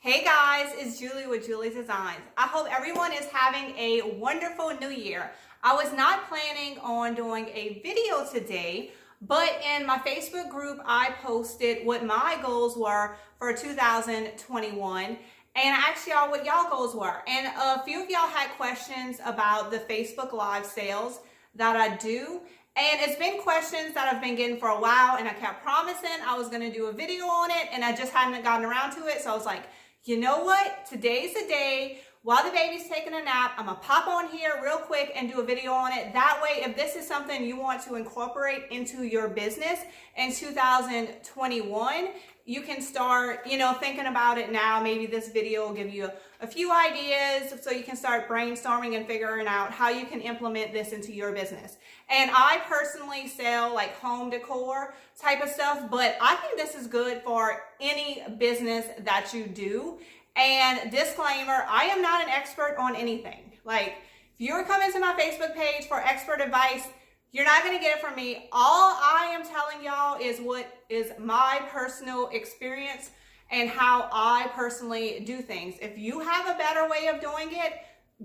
Hey guys, it's Julie with Julie's Designs. I hope everyone is having a wonderful new year. I was not planning on doing a video today, but in my Facebook group, I posted what my goals were for 2021 and I asked y'all what y'all goals were. And a few of y'all had questions about the Facebook Live sales that I do. And it's been questions that I've been getting for a while, and I kept promising I was gonna do a video on it, and I just hadn't gotten around to it. So I was like, you know what? Today's the day. While the baby's taking a nap, I'm gonna pop on here real quick and do a video on it. That way, if this is something you want to incorporate into your business in 2021, you can start, thinking about it now. Maybe this video will give you a few ideas so you can start brainstorming and figuring out how you can implement this into your business. And I personally sell like home decor type of stuff, but I think this is good for any business that you do. And disclaimer, I am not an expert on anything. Like, if you're coming to my Facebook page for expert advice, you're not going to get it from me. All I am telling y'all is what is my personal experience and how I personally do things. If you have a better way of doing it,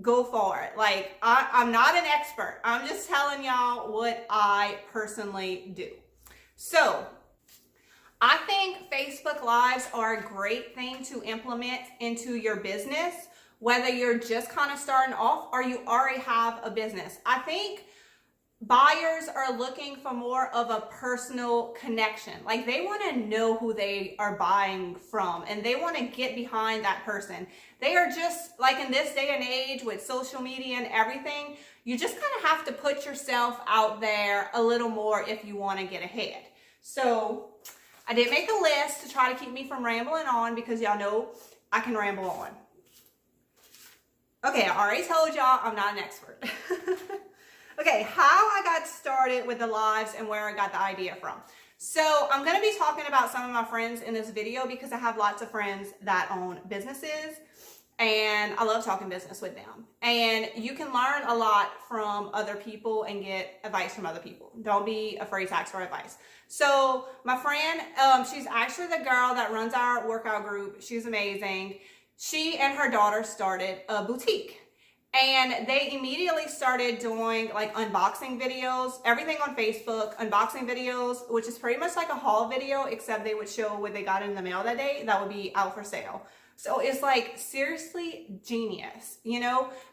go for it. Like, I'm not an expert. I'm just telling y'all what I personally do. So, I think Facebook Lives are a great thing to implement into your business, whether you're just kind of starting off or you already have a business. I think buyers are looking for more of a personal connection. Like, they want to know who they are buying from and they want to get behind that person. They are just like, in this day and age with social media and everything, you just kind of have to put yourself out there a little more if you want to get ahead. So I did make a list to try to keep me from rambling on, because y'all know I can ramble on. Okay, I already told y'all I'm not an expert. Okay, how I got started with the lives and where I got the idea from. So I'm going to be talking about some of my friends in this video because I have lots of friends that own businesses and I love talking business with them. And you can learn a lot from other people and get advice from other people. Don't be afraid to ask for advice. So my friend, she's actually the girl that runs our workout group. She's amazing. She and her daughter started a boutique. And they immediately started doing like unboxing videos, everything on Facebook, unboxing videos, which is pretty much like a haul video, except they would show what they got in the mail that day. That would be out for sale. So it's like seriously genius,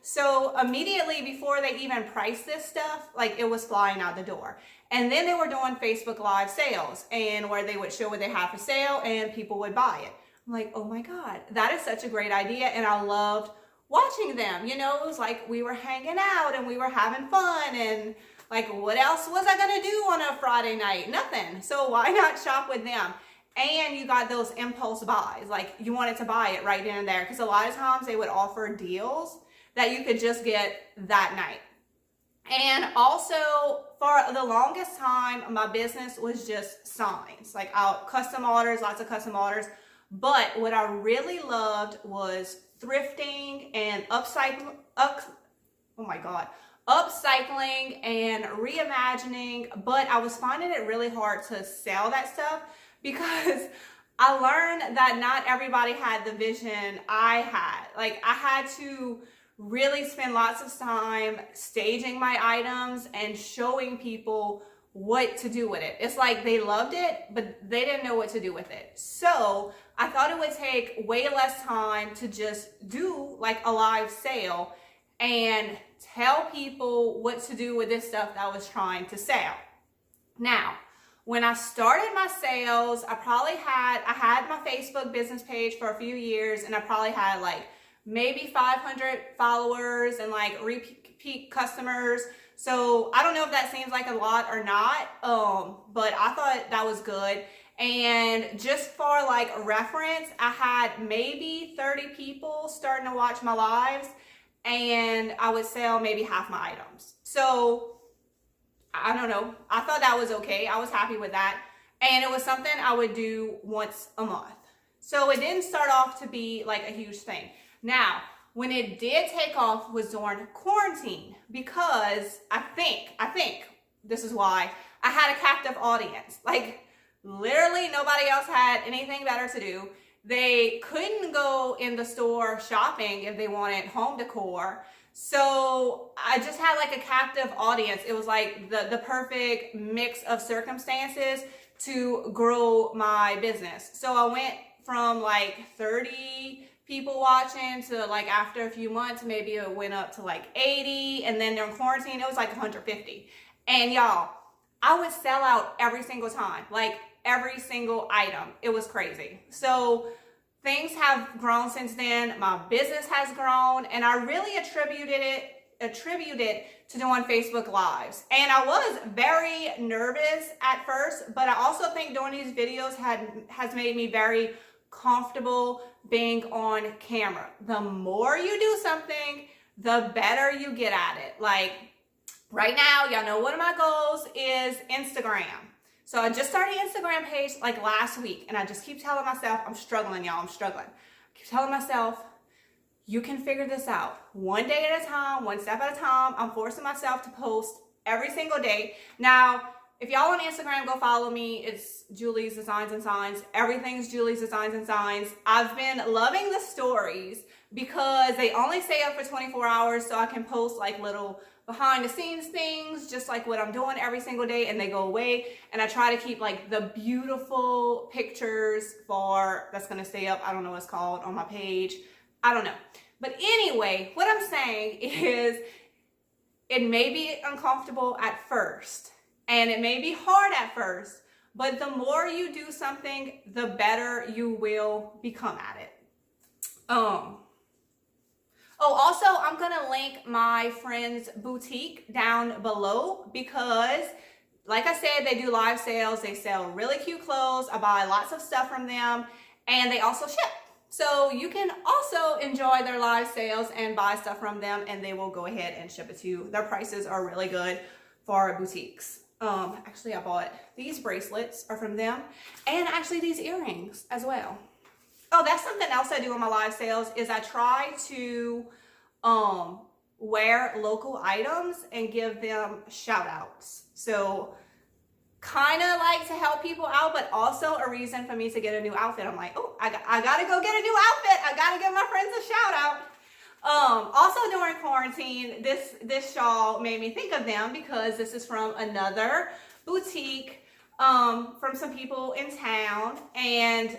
So immediately before they even priced this stuff, like it was flying out the door. And then they were doing Facebook Live sales, and where they would show what they have for sale and people would buy it. I'm like, oh my God, that is such a great idea. And I loved watching them. It was like we were hanging out and we were having fun, and like, what else was I gonna do on a Friday night? Nothing. So why not shop with them? And you got those impulse buys, like you wanted to buy it right then and there, because a lot of times they would offer deals that you could just get that night. And also, for the longest time, my business was just signs, like custom orders, lots of custom orders. But what I really loved was thrifting and upcycling and reimagining. But I was finding it really hard to sell that stuff because I learned that not everybody had the vision I had. Like, I had to really spend lots of time staging my items and showing people what to do with it. It's like they loved it, but they didn't know what to do with it. So I thought it would take way less time to just do like a live sale and tell people what to do with this stuff that I was trying to sell. Now, when I started my sales, I had my Facebook business page for a few years, and I probably had like maybe 500 followers and like repeat customers. So I don't know if that seems like a lot or not, but I thought that was good. And just for like reference, I had maybe 30 people starting to watch my lives, and I would sell maybe half my items. So I don't know. I thought that was okay. I was happy with that. And it was something I would do once a month. So it didn't start off to be like a huge thing. Now, when it did take off was during quarantine, because I think this is why I had a captive audience. Like, literally nobody else had anything better to do. they couldn't go in the store shopping if they wanted home decor. So I just had like a captive audience. It was like the perfect mix of circumstances to grow my business. So I went from like 30 people watching to like after a few months, maybe it went up to like 80. And then during quarantine, it was like 150. And y'all, I would sell out every single time, like every single item. It was crazy. So things have grown since then. My business has grown, and I really attributed it to doing Facebook Lives. And I was very nervous at first, but I also think doing these videos has made me very comfortable being on camera. The more you do something, the better you get at it. Like right now, y'all know one of my goals is Instagram. So I just started an Instagram page like last week, and I just keep telling myself, I'm struggling, y'all, I'm struggling. I keep telling myself, you can figure this out. One day at a time, one step at a time. I'm forcing myself to post every single day. Now, if y'all on Instagram, go follow me. It's Julie's Designs and Signs. Everything's Julie's Designs and Signs. I've been loving the stories because they only stay up for 24 hours, so I can post like little behind the scenes things, just like what I'm doing every single day, and they go away. And I try to keep like the beautiful pictures that's gonna stay up. I don't know what it's called on my page. I don't know. But anyway, what I'm saying is it may be uncomfortable at first, and it may be hard at first, but the more you do something, the better you will become at it. Oh, also, I'm going to link my friend's boutique down below because, like I said, they do live sales. They sell really cute clothes. I buy lots of stuff from them, and they also ship. So you can also enjoy their live sales and buy stuff from them, and they will go ahead and ship it to you. Their prices are really good for boutiques. Actually, I bought these bracelets are from them, and actually these earrings as well. Oh, that's something else I do in my live sales is I try to wear local items and give them shout outs. So kind of like to help people out, but also a reason for me to get a new outfit. I'm like, oh, I gotta go get a new outfit. I gotta give my friends a shout out. Also during quarantine, this shawl made me think of them because this is from another boutique, from some people in town, and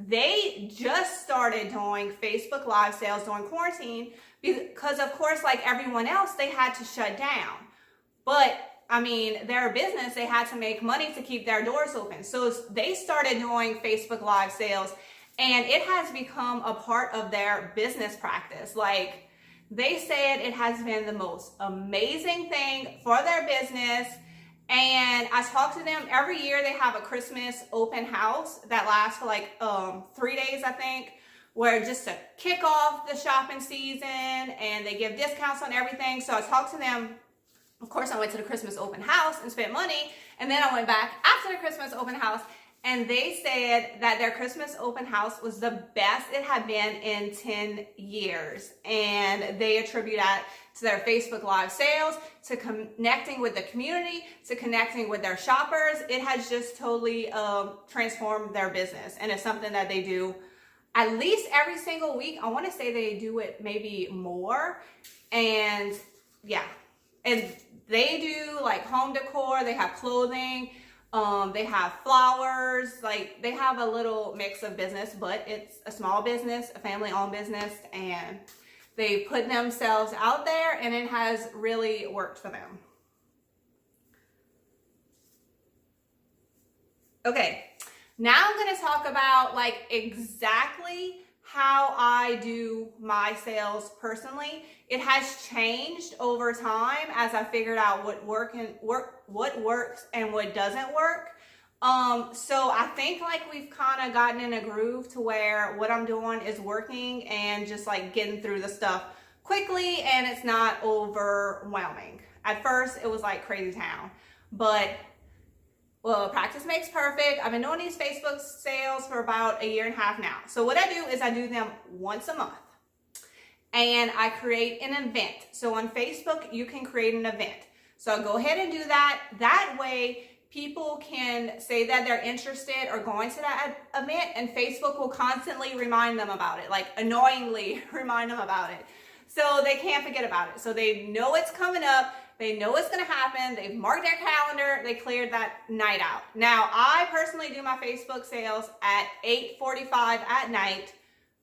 they just started doing Facebook Live sales during quarantine because, of course, like everyone else, they had to shut down. But, I mean, their business, they had to make money to keep their doors open. So they started doing Facebook Live sales, and it has become a part of their business practice. Like, they said it has been the most amazing thing for their business. And I talk to them every year. They have a Christmas open house that lasts for like 3 days, I think, where just to kick off the shopping season, and they give discounts on everything. So I talked to them. Of course, I went to the Christmas open house and spent money. And then I went back after the Christmas open house, and they said that their Christmas open house was the best it had been in 10 years. And they attribute that to their Facebook Live sales, to connecting with the community, to connecting with their shoppers. It has just totally transformed their business. And it's something that they do at least every single week. I want to say they do it maybe more. And yeah, and they do like home decor, they have clothing, they have flowers, like they have a little mix of business, but it's a small business, a family-owned business, and they put themselves out there, and it has really worked for them. Okay, now I'm going to talk about like exactly how I do my sales personally. It has changed over time as I figured out what works and what doesn't work. So I think like we've kind of gotten in a groove to where what I'm doing is working and just like getting through the stuff quickly, and it's not overwhelming. At first it was like crazy town, but well, practice makes perfect. I've been doing these Facebook sales for about 1.5 years now. So what I do is I do them once a month, and I create an event. So on Facebook, you can create an event. So I'll go ahead and do that. That way people can say that they're interested or going to that event, and Facebook will constantly remind them about it, like annoyingly remind them about it. So they can't forget about it. So they know it's coming up. They know it's going to happen. They've marked their calendar. They cleared that night out. Now, I personally do my Facebook sales at 8:45 at night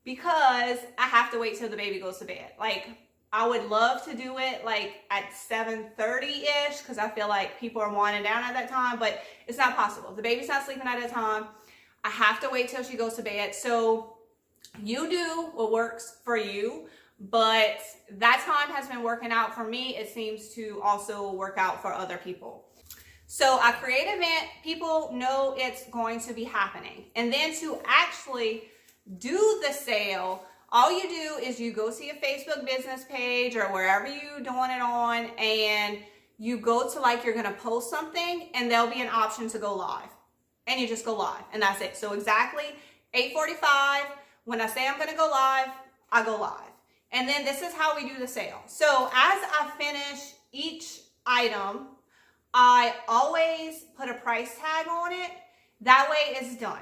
because I have to wait till the baby goes to bed. Like, I would love to do it like at 7:30-ish because I feel like people are winding down at that time, but it's not possible. The baby's not sleeping at that time. I have to wait till she goes to bed. So you do what works for you, but that time has been working out for me. It seems to also work out for other people. So I create an event. People know it's going to be happening. And then to actually do the sale, all you do is you go to your Facebook business page or wherever you're doing it on, and you go to like, you're going to post something, and there'll be an option to go live, and you just go live, and that's it. So exactly 8:45, when I say I'm going to go live, I go live. And then this is how we do the sale. So as I finish each item, I always put a price tag on it. That way it's done.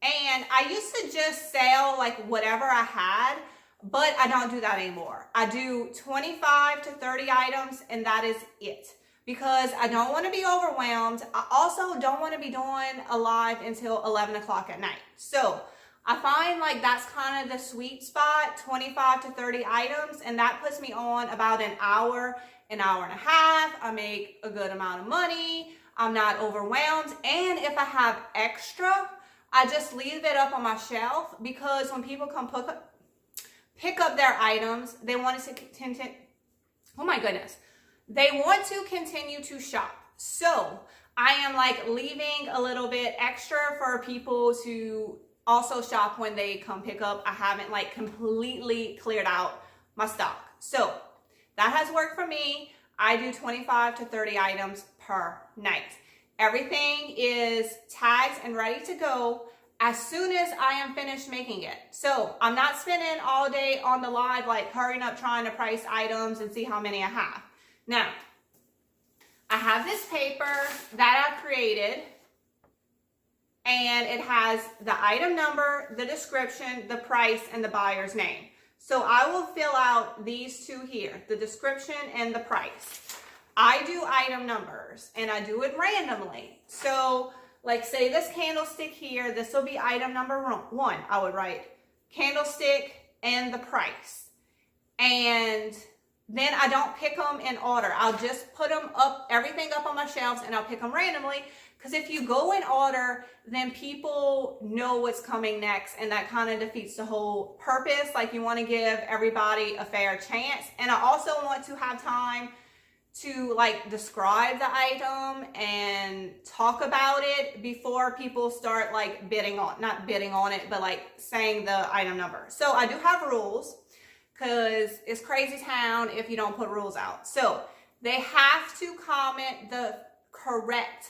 And I used to just sell like whatever I had, but I don't do that anymore. I do 25 to 30 items, and that is it, because I don't want to be overwhelmed. I also don't want to be doing a live until 11 o'clock at night. So I find like that's kind of the sweet spot, 25 to 30 items, and that puts me on about an hour and a half. I make a good amount of money. I'm not overwhelmed. And if I have extra, I just leave it up on my shelf, because when people come pick up their items, they want to continue. Oh my goodness. They want to continue to shop. So I am like leaving a little bit extra for people to also shop when they come pick up. I haven't like completely cleared out my stock. So that has worked for me. I do 25 to 30 items per night. Everything is tagged and ready to go as soon as I am finished making it. So I'm not spending all day on the live, like hurrying up trying to price items and see how many I have. Now, I have this paper that I created, and it has the item number, the description, the price, and the buyer's name. So I will fill out these two here, the description and the price. I do item numbers, and I do it randomly. So like say this candlestick here, this will be item number 1. I would write candlestick and the price. And then I don't pick them in order. I'll just put them up, everything up on my shelves, and I'll pick them randomly. Because if you go in order, then people know what's coming next, and that kind of defeats the whole purpose. Like, you want to give everybody a fair chance. And I also want to have time to like describe the item and talk about it before people start like not bidding on it, but like saying the item number. So I do have rules, because it's crazy town if you don't put rules out. So they have to comment the correct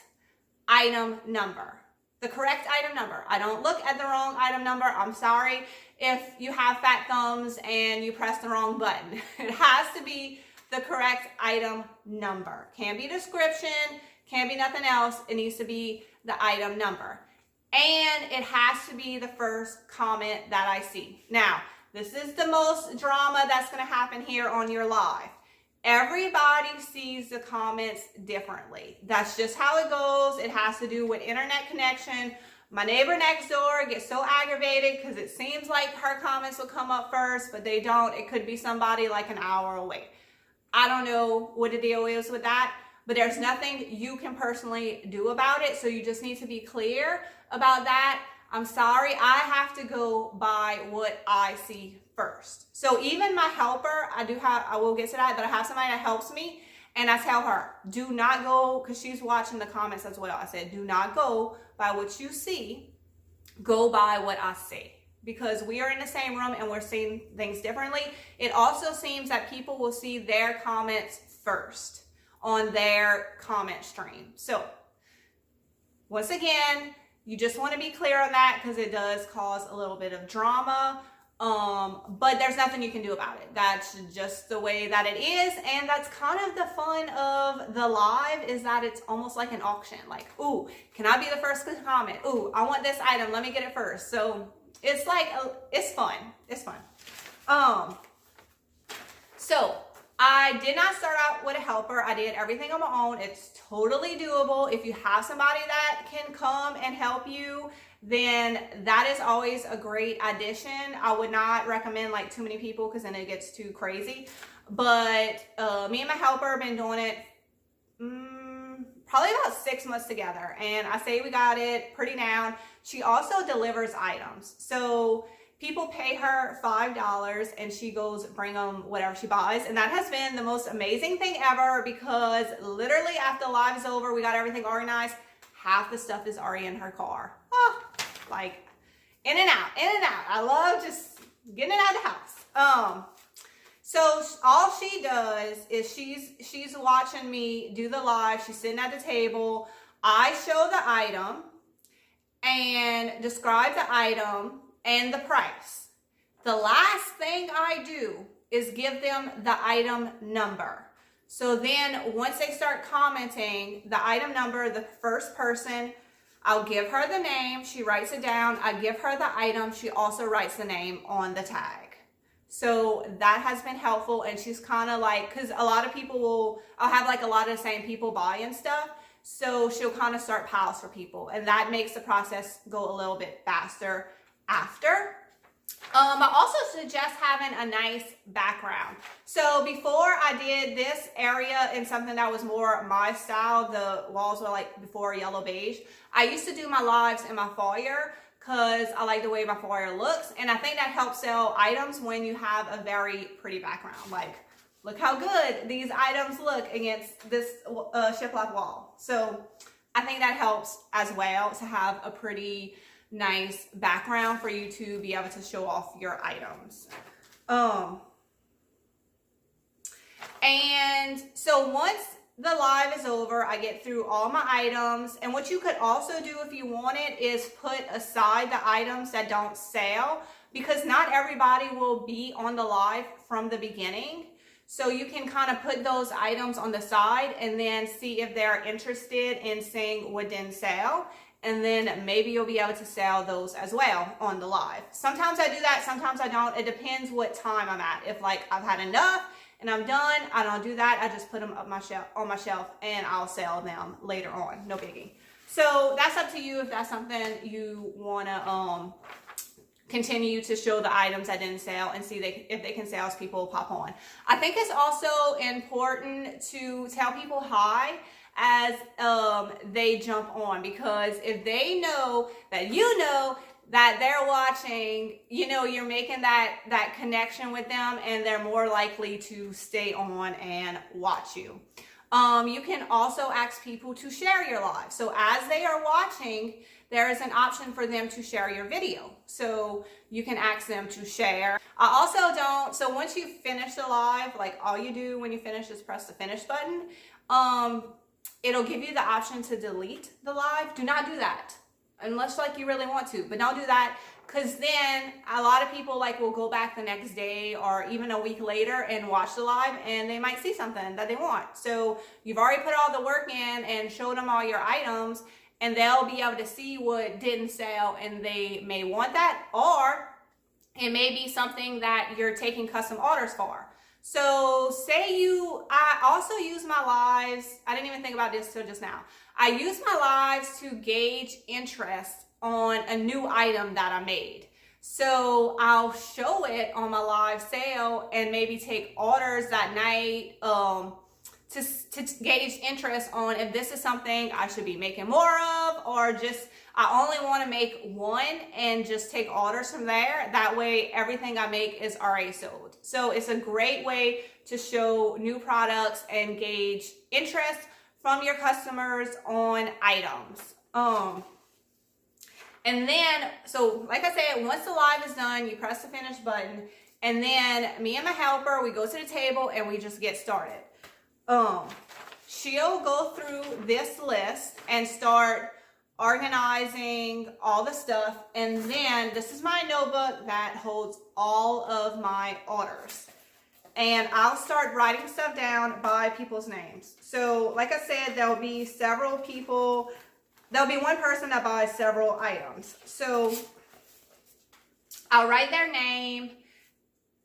item number. The correct item number. I don't look at the wrong item number. I'm sorry if you have fat thumbs and you press the wrong button. It has to be the correct item number. Can't be description, can't be nothing else. It needs to be the item number. And it has to be the first comment that I see. Now, this is the most drama that's going to happen here on your live. Everybody sees the comments differently. That's just how it goes. It has to do with internet connection. My neighbor next door gets so aggravated because it seems like her comments will come up first, but they don't. It could be somebody like an hour away. I don't know what the deal is with that, but there's nothing you can personally do about it. So you just need to be clear about that. I'm sorry, I have to go by what I see first. So even my helper, I will get to that, but I have somebody that helps me, and I tell her, do not go, because she's watching the comments as well. I said, do not go by what you see, go by what I see. Because we are in the same room and we're seeing things differently. It also seems that people will see their comments first on their comment stream. So once again, you just want to be clear on that, because it does cause a little bit of drama. But there's nothing you can do about it. That's just the way that it is. And that's kind of the fun of the live, is that it's almost like an auction. Like, ooh, can I be the first to comment? Ooh, I want this item. Let me get it first. So it's like, it's fun. It's fun. So I did not start out with a helper. I did everything on my own. It's totally doable. If you have somebody that can come and help you, then that is always a great addition. I would not recommend like too many people, because then it gets too crazy. But me and my helper have been doing it probably about 6 months together, and I say we got it pretty down. She also delivers items. So people pay her $5 and she goes bring them whatever she buys. And that has been the most amazing thing ever, because literally after live is over, we got everything organized. Half the stuff is already in her car. Oh, like in and out, in and out. I love just getting it out of the house. So all she does is she's watching me do the live. She's sitting at the table. I show the item and describe the item and the price. The last thing I do is give them the item number. So then once they start commenting the item number, the first person, I'll give her the name. She writes it down. I give her the item. She also writes the name on the tag. So that has been helpful. And she's kind of like, because a lot of people I'll have like a lot of the same people buy and stuff. So she'll kind of start piles for people. And that makes the process go a little bit faster after. I also suggest having a nice background. So before I did this area in something that was more my style, the walls were like before yellow beige. I used to do my lives in my foyer because I like the way my foyer looks. And I think that helps sell items when you have a very pretty background. Like, look how good these items look against this shiplap wall. So I think that helps as well, to have a pretty nice background for you to be able to show off your items. And so once the live is over, I get through all my items. And what you could also do if you wanted is put aside the items that don't sell, because not everybody will be on the live from the beginning. So you can kind of put those items on the side and then see if they're interested in seeing what didn't sell. And then maybe you'll be able to sell those as well on the live. Sometimes I do that, sometimes I don't. It depends what time I'm at. If like I've had enough and I'm done, I don't do that. I just put them up on my shelf and I'll sell them later on. No biggie. So that's up to you if that's something you want to continue to show the items that didn't sell and see if they can sell as people pop on. I think it's also important to tell people hi as they jump on, because if they know that you know that they're watching, you know, you're making that connection with them, and they're more likely to stay on and watch you. You can also ask people to share your live. So as they are watching, there is an option for them to share your video. So you can ask them to share. I also don't, so once you finish the live, like all you do when you finish is press the finish button. It'll give you the option to delete the live. Do not do that unless like you really want to, but don't do that, because then a lot of people like will go back the next day or even a week later and watch the live, and they might see something that they want. So you've already put all the work in and showed them all your items, and they'll be able to see what didn't sell, and they may want that, or it may be something that you're taking custom orders for. So say I also use my lives, I didn't even think about this till just now. I use my lives to gauge interest on a new item that I made. So I'll show it on my live sale and maybe take orders that night to gauge interest on if this is something I should be making more of, or just I only want to make one and just take orders from there. That way everything I make is already sold. So it's a great way to show new products and gauge interest from your customers on items. And then, so like I said, once the live is done, you press the finish button, and then me and my helper, we go to the table and we just get started. She'll go through this list and start organizing all the stuff. And then this is my notebook that holds all of my orders. And I'll start writing stuff down by people's names. So like I said, there'll be several people. There'll be one person that buys several items. So I'll write their name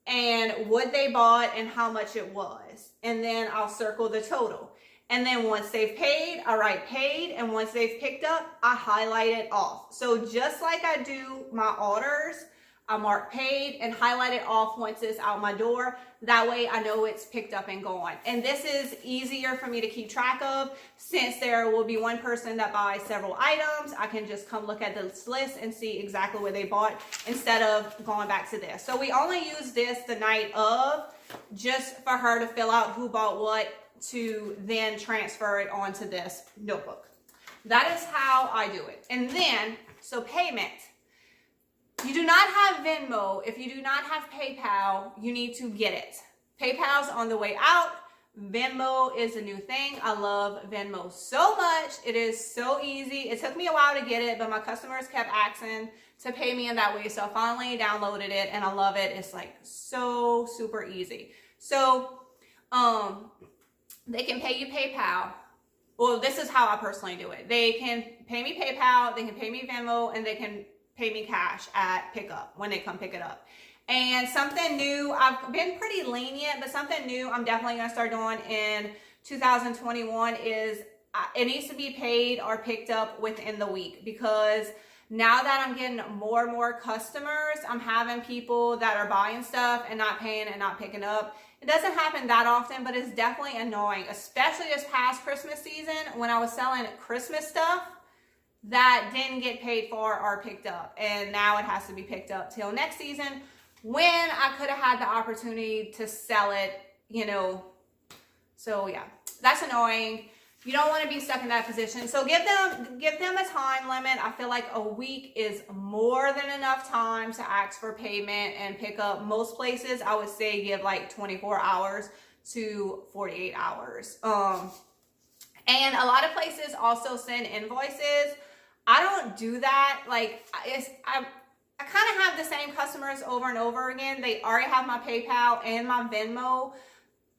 and what they bought and how much it was. And then I'll circle the total. And then once they've paid, I write paid. And once they've picked up, I highlight it off. So just like I do my orders, I mark paid and highlight it off once it's out my door. That way I know it's picked up and gone. And this is easier for me to keep track of since there will be one person that buys several items. I can just come look at this list and see exactly what they bought instead of going back to this. So we only use this the night of just for her to fill out who bought what to then transfer it onto this notebook. That is how I do it. And then, so payment. You do not have Venmo. If you do not have PayPal, you need to get it. PayPal's on the way out. Venmo is a new thing. I love Venmo so much. It is so easy. It took me a while to get it, but my customers kept asking to pay me in that way. So I finally downloaded it and I love it. It's like so super easy. So they can pay you PayPal. Well, this is how I personally do it. They can pay me PayPal, they can pay me Venmo, and they can pay me cash at pickup when they come pick it up. And something new, I've been pretty lenient, but something new I'm definitely going to start doing in 2021 is it needs to be paid or picked up within the week, because now that I'm getting more and more customers, I'm having people that are buying stuff and not paying and not picking up. It doesn't happen that often, but it's definitely annoying, especially this past Christmas season when I was selling Christmas stuff that didn't get paid for or picked up. And now it has to be picked up till next season when I could have had the opportunity to sell it, you know. So yeah, that's annoying. You don't want to be stuck in that position. So give them a time limit. I feel like a week is more than enough time to ask for payment and pick up. Most places I would say give like 24 hours to 48 hours. And a lot of places also send invoices. I don't do that. Like I kind of have the same customers over and over again. They already have my PayPal and my Venmo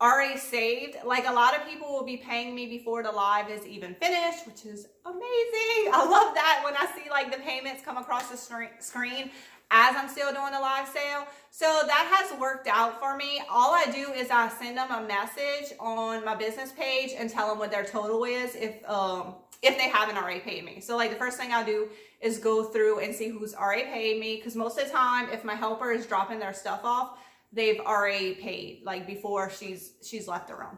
already saved. Like a lot of people will be paying me before the live is even finished, which is amazing. I love that when I see like the payments come across the screen as I'm still doing the live sale. So that has worked out for me. All I do is I send them a message on my business page and tell them what their total is if they haven't already paid me. So like the first thing I'll do is go through and see who's already paid me, because most of the time if my helper is dropping their stuff off, they've already paid like before she's left the room.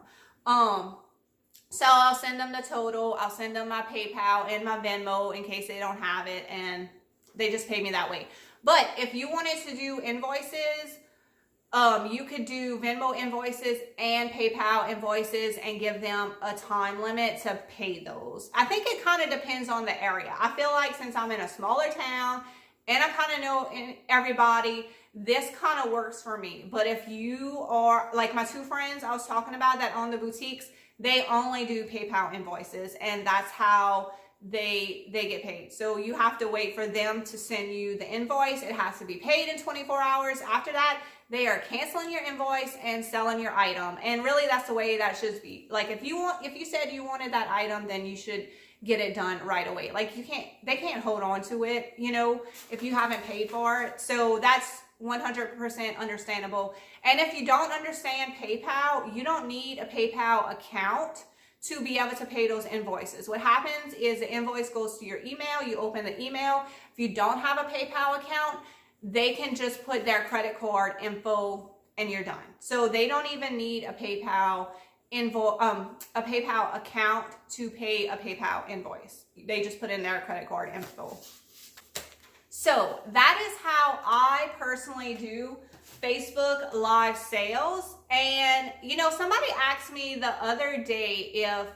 So I'll send them the total. I'll send them my PayPal and my Venmo in case they don't have it, and they just pay me that way. But if you wanted to do invoices, you could do Venmo invoices and PayPal invoices and give them a time limit to pay those. I think it kind of depends on the area. I feel like since I'm in a smaller town and I kind of know everybody, this kind of works for me. But if you are like my two friends I was talking about that own the boutiques, they only do PayPal invoices, and that's how they get paid. So you have to wait for them to send you the invoice. It has to be paid in 24 hours. After that, they are canceling your invoice and selling your item. And really that's the way that should be. Like if you said you wanted that item, then you should get it done right away. Like they can't hold on to it, you know, if you haven't paid for it. So that's 100% understandable. And if you don't understand PayPal, you don't need a PayPal account to be able to pay those invoices. What happens is the invoice goes to your email, you open the email. If you don't have a PayPal account, they can just put their credit card info and you're done. So they don't even need a PayPal account to pay a PayPal invoice. They just put in their credit card info. So that is how I personally do Facebook live sales. And you know, somebody asked me the other day if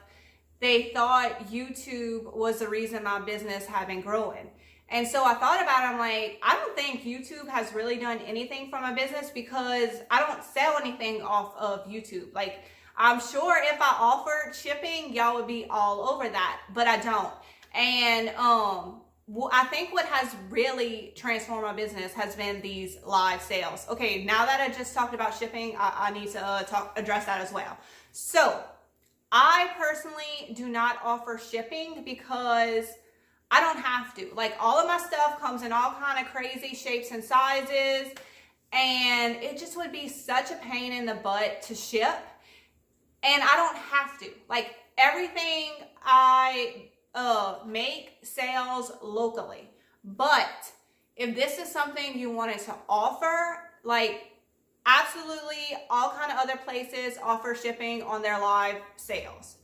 they thought YouTube was the reason my business had been growing. And so I thought about it. I'm like, I don't think YouTube has really done anything for my business, because I don't sell anything off of YouTube. Like, I'm sure if I offered shipping, y'all would be all over that, but I don't. And well, I think what has really transformed my business has been these live sales. Okay, now that I just talked about shipping, I need to address that as well. So I personally do not offer shipping because I don't have to. Like, all of my stuff comes in all kind of crazy shapes and sizes, and it just would be such a pain in the butt to ship, and I don't have to. Like, everything I make sells locally. But if this is something you wanted to offer, like, absolutely all kind of other places offer shipping on their live sales.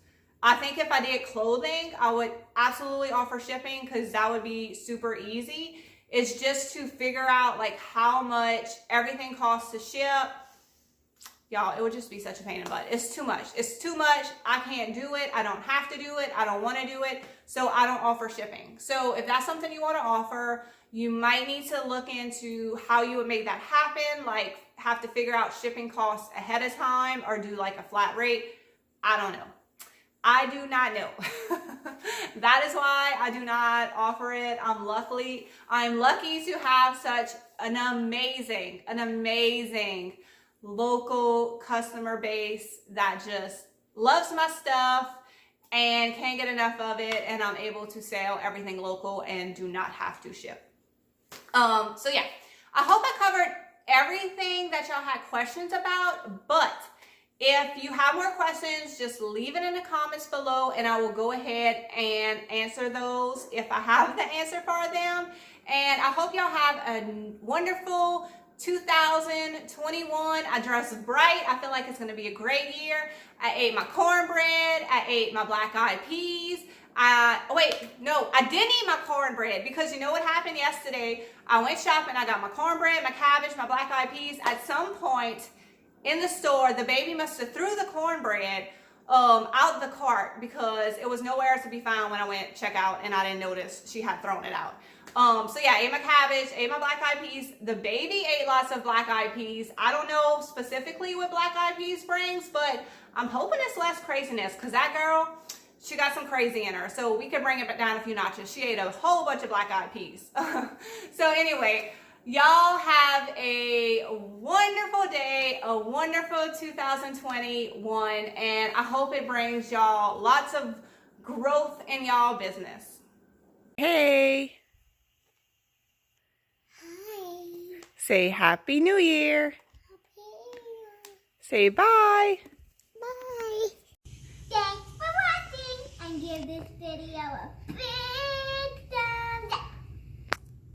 I think if I did clothing, I would absolutely offer shipping because that would be super easy. It's just to figure out like how much everything costs to ship. Y'all, it would just be such a pain in the butt. It's too much. It's too much. I can't do it. I don't have to do it. I don't want to do it. So I don't offer shipping. So if that's something you want to offer, you might need to look into how you would make that happen. Like, have to figure out shipping costs ahead of time or do like a flat rate. I don't know. I do not know. That is why I do not offer it. I'm lucky to have such an amazing local customer base that just loves my stuff and can't get enough of it, and I'm able to sell everything local and do not have to ship. So yeah, I hope I covered everything that y'all had questions about, but if you have more questions, just leave it in the comments below and I will go ahead and answer those if I have the answer for them. And I hope y'all have a wonderful 2021. I dressed bright. I feel like it's going to be a great year. I ate my cornbread. I ate my black-eyed peas. I didn't eat my cornbread because you know what happened yesterday? I went shopping. I got my cornbread, my cabbage, my black-eyed peas. At some point in the store, the baby must have threw the cornbread out the cart because it was nowhere to be found when I went check out, and I didn't notice she had thrown it out. So yeah, I ate my cabbage, ate my black-eyed peas. The baby ate lots of black-eyed peas. I don't know specifically what black-eyed peas brings, but I'm hoping it's less craziness because that girl, she got some crazy in her. So we could bring it down a few notches. She ate a whole bunch of black-eyed peas. So anyway, y'all have a wonderful day, a wonderful 2021, and I hope it brings y'all lots of growth in y'all business. Hey. Hi. Say Happy New Year. Happy New Year. Say bye. Bye. Thanks for watching and give this video a big